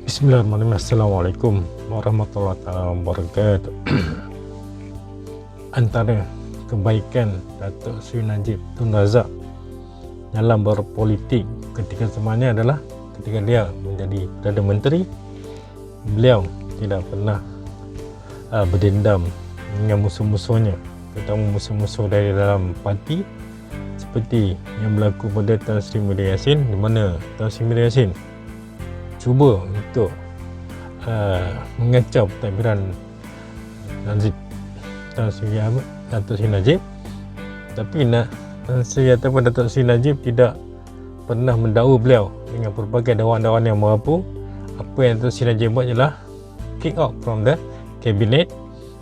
Bismillahirrahmanirrahim. Assalamualaikum warahmatullahi wabarakatuh. Antara kebaikan Datuk Seri Najib Tun Razak dalam berpolitik ketika zamannya adalah ketika dia menjadi Perdana Menteri, beliau tidak pernah berdendam dengan musuh-musuhnya, terutama musuh-musuh dari dalam parti seperti yang berlaku pada Tan Sri Muhyiddin Yassin, di mana Tan Sri Muhyiddin Yassin cuba untuk mengacau pentadbiran Datuk Seri Najib, tapi Tan Sri ataupun Datuk Seri Najib tidak pernah mendakwa beliau dengan pelbagai dakwaan-dakwaan yang merapu. Apa yang Datuk Seri Najib buat ialah kick out from the cabinet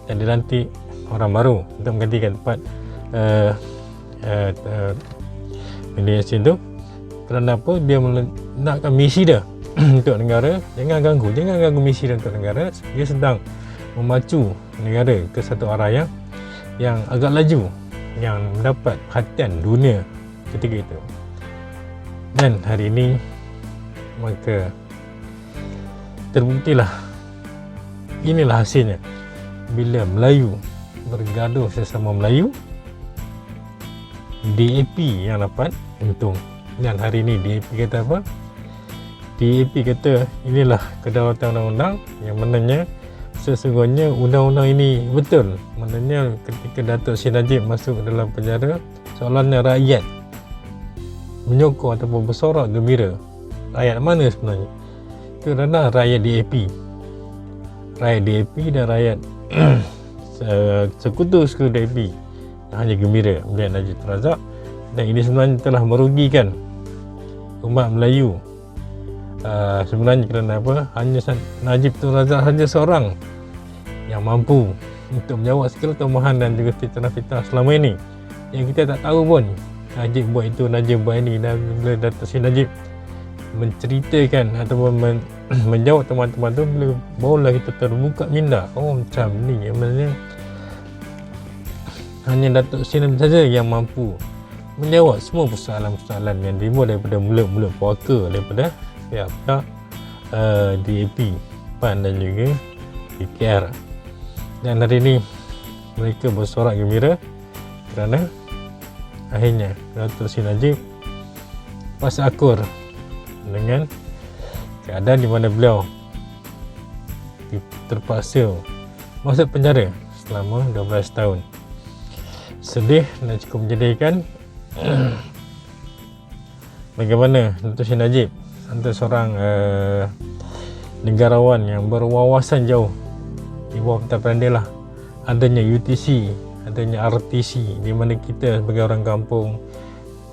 dan dilantik orang baru untuk menggantikan tempat Muhyiddin Yassin tu. Kerana apa? Dia nak misi dia untuk negara. Jangan ganggu misi dia untuk negara. Dia sedang memacu negara ke satu arah yang agak laju, yang mendapat perhatian dunia ketika itu. Dan hari ini maka terbuktilah, inilah hasilnya bila Melayu bergaduh sesama Melayu, DAP yang dapat untung. Dan hari ini DAP kata apa? DAP kata inilah kedaulatan undang-undang, yang mananya sesungguhnya undang-undang ini betul. Maknanya ketika Datuk Seri Najib masuk dalam penjara, soalannya rakyat menyokong ataupun bersorak gembira. Rakyat mana sebenarnya? Itu adalah rakyat DAP. Rakyat DAP dan rakyat sekutu DAP yang hanya gembira melihat Najib Tun Razak. Dan ini sebenarnya telah merugikan umat Melayu. Sebenarnya kerana apa? Hanya Najib Tun Razak saja seorang yang mampu untuk menjawab segala tomahan dan juga fitnah-fitnah selama ini yang kita tak tahu pun. Najib buat itu, Najib buat ini. Dan bila Datuk Seri Najib menceritakan ataupun menjawab teman-teman tu, barulah kita terbuka minda. Oh, macam ni. Maksudnya hanya Datuk Seri Najib saja yang mampu menjawab semua persoalan-persoalan yang timbul daripada mulut-mulut puaka, daripada pihak-pihak DAP, PAN dan juga PKR. Dan hari ini mereka bersorak gembira kerana akhirnya Datuk Seri Najib pas akur dengan keadaan di mana beliau terpaksa masuk penjara selama 12 tahun. Sedih dan cukup menjadikan bagaimana Datuk Seri Najib antara seorang negarawan yang berwawasan jauh di bawah pentadbiran dia lah. Adanya UTC, adanya RTC, di mana kita sebagai orang kampung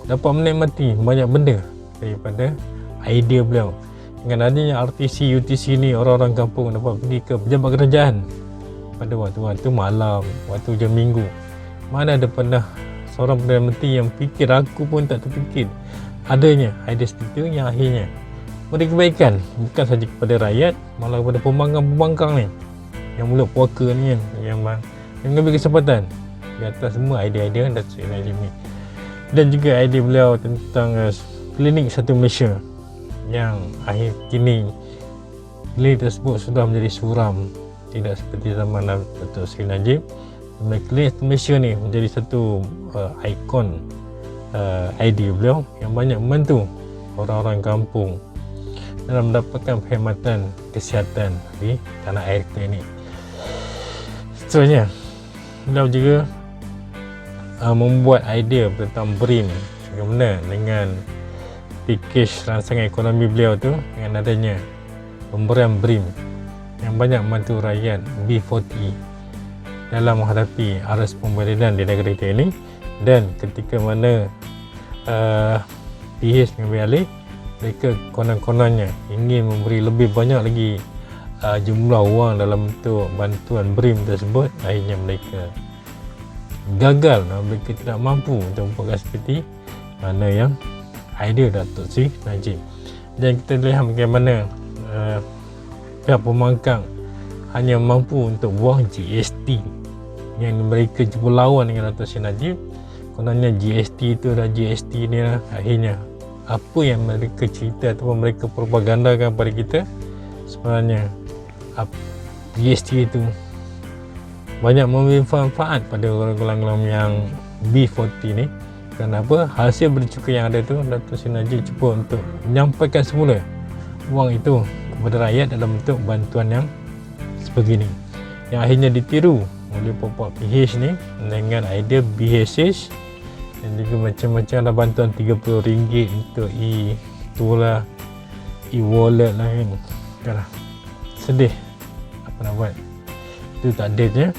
dapat menikmati banyak benda daripada idea beliau. Dengan adanya RTC, UTC ni, orang-orang kampung dapat pergi ke pejabat kerajaan pada waktu-waktu malam, waktu jam minggu. Mana ada pernah seorang Perdana Menteri yang fikir, aku pun tak terfikir adanya idea seperti itu, yang akhirnya beri kebaikan bukan saja kepada rakyat, malah kepada pembangkang-pembangkang ni, yang mulut puaka ni kan, yang mengambil kesempatan di atas semua idea-idea Datuk Seri Najib ni. Dan juga idea beliau tentang klinik satu Malaysia, yang akhir kini klinik tersebut sudah menjadi suram, tidak seperti zaman Datuk Seri Najib. Klinik Malaysia ni menjadi satu ikon idea beliau yang banyak membantu orang-orang kampung dalam mendapatkan perkhidmatan kesihatan di tanah air kita ini. Seterusnya, beliau juga membuat idea tentang BRIM, bagaimana dengan pakej rancangan ekonomi beliau tu, dengan adanya pemberian BRIM yang banyak membantu rakyat B40 dalam menghadapi arus pembedanan di negara kita ini. Dan ketika mana PH mengambil alih, mereka konon-kononnya ingin memberi lebih banyak lagi jumlah wang dalam bentuk bantuan BRIM tersebut. Akhirnya mereka gagal, mereka tidak mampu untuk membuatkan seperti mana yang idea Datuk Seri Najib. Dan kita lihat bagaimana pihak pembangkang hanya mampu untuk buang GST, yang mereka cuba lawan dengan Datuk Seri Najib. Kononnya GST itu dah GST ni lah. Akhirnya apa yang mereka cerita ataupun mereka propagandakan pada kita sebenarnya GST itu banyak memberi manfaat pada golongan yang B40 ni. Kenapa? Hasil bercukai yang ada tu, Datuk Seri Najib cuba untuk menyampaikan semula wang itu kepada rakyat dalam bentuk bantuan yang sebegini, yang akhirnya ditiru oleh puak-puak PH ni dengan idea BHS, dan juga macam-macam lah bantuan RM30 untuk itulah e-wallet lah kan. Yalah, sedih, apa nak buat, itu takdirnya.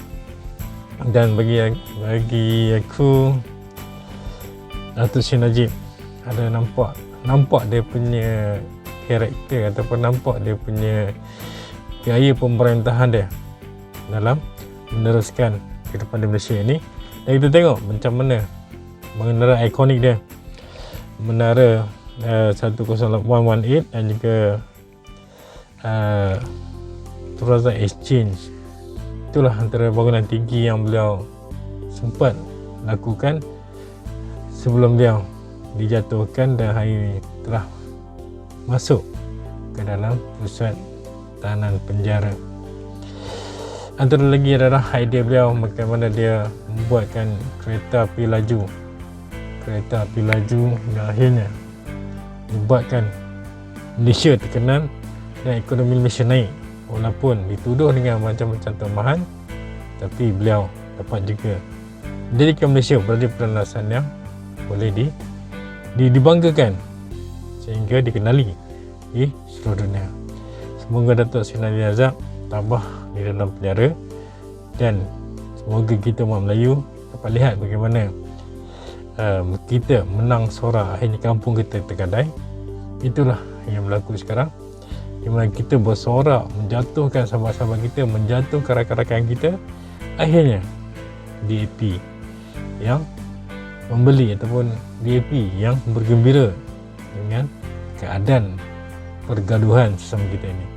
Dan bagi aku, Datuk Seri Najib ada nampak dia punya karakter ataupun nampak dia punya gaya pemerintahan dia dalam meneruskan kehidupan di Malaysia ini. Dan kita tengok macam mana menara ikonik dia, menara 10118 dan juga Plaza Exchange. Itulah antara bangunan tinggi yang beliau sempat lakukan sebelum dia dijatuhkan dan hari ini telah masuk ke dalam pusat tahanan penjara. Antara lagi adalah idea beliau bagaimana dia membuatkan kereta api laju yang akhirnya membuatkan Malaysia terkenal dan ekonomi Malaysia naik. Walaupun dituduh dengan macam-macam kelemahan, tapi beliau dapat juga menjadikan Malaysia berada pada landasan yang boleh dibanggakan sehingga dikenali di seluruh dunia. Semoga Datuk Seri Najib Razak tabah di dalam penjara, dan semoga kita umat Melayu dapat lihat bagaimana kita menang sorak, akhirnya kampung kita tergadai. Itulah yang berlaku sekarang, di mana kita bersorak menjatuhkan sahabat-sahabat kita, menjatuhkan rakan-rakan kita, akhirnya DAP yang membeli ataupun DAP yang bergembira dengan keadaan pergaduhan sesama kita ini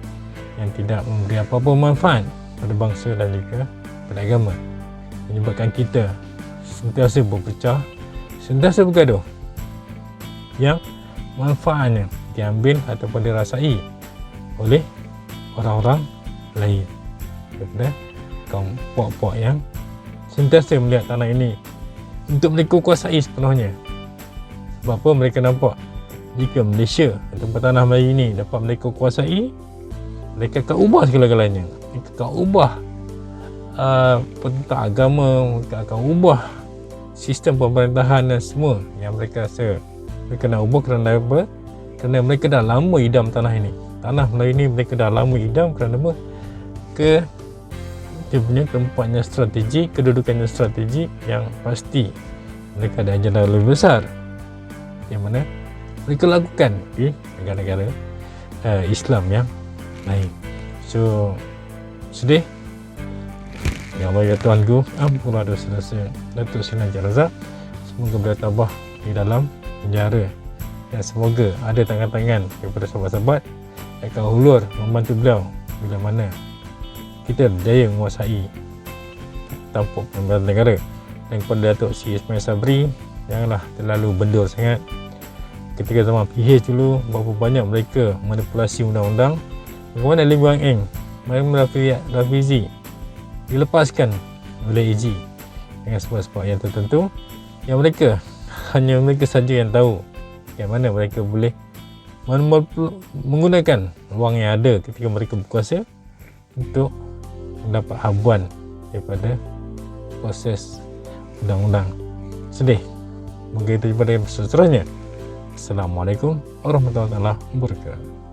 yang tidak memberi apa-apa manfaat pada bangsa dan juga pada agama, menyebabkan kita sentiasa berpecah, sentiasa bergaduh, yang manfaatnya diambil ataupun dirasai oleh orang-orang lain daripada kaum puak-puak yang sentiasa melihat tanah ini untuk mereka kuasai sepenuhnya. Sebab apa? Mereka nampak jika Malaysia ataupun tanah Melayu ini dapat mereka kuasai, mereka akan ubah segala-galanya. Mereka akan ubah tentang agama, mereka akan ubah sistem pemerintahan dan semua yang mereka rasa mereka nak ubah. Kerana apa? Kerana mereka dah lama idam tanah ini. Tanah Melayu ini mereka dah lama idam kerana apa? Dia punya tempatnya strategik, kedudukannya strategik, yang pasti mereka ada ajandah lebih besar yang mana mereka lakukan di negara-negara Islam yang lain. So sedih. Ya Allah ya Tuhanku, ampunlah dosa-dosa Datuk Seri Najib Razak. Semoga beliau tabah di dalam penjara, dan semoga ada tangan-tangan daripada sahabat-sahabat yang akan hulur membantu beliau bila mana kita berjaya menguasai tampuk pemerintahan negara. Dan kepada Datuk Seri Ismail Sabri, janganlah terlalu bendur sangat. Ketika zaman PH dulu, berapa banyak mereka manipulasi undang-undang. Bagaimana Lim Guang Eng, Muhammad Rafizi dilepaskan oleh AG dengan sebab-sebab yang tertentu, yang mereka hanya mereka saja yang tahu bagaimana mereka boleh menggunakan wang yang ada ketika mereka berkuasa untuk mendapat habuan daripada proses undang-undang. Sedih. Mungkin itu pada episode seterusnya. Assalamualaikum warahmatullahi wabarakatuh.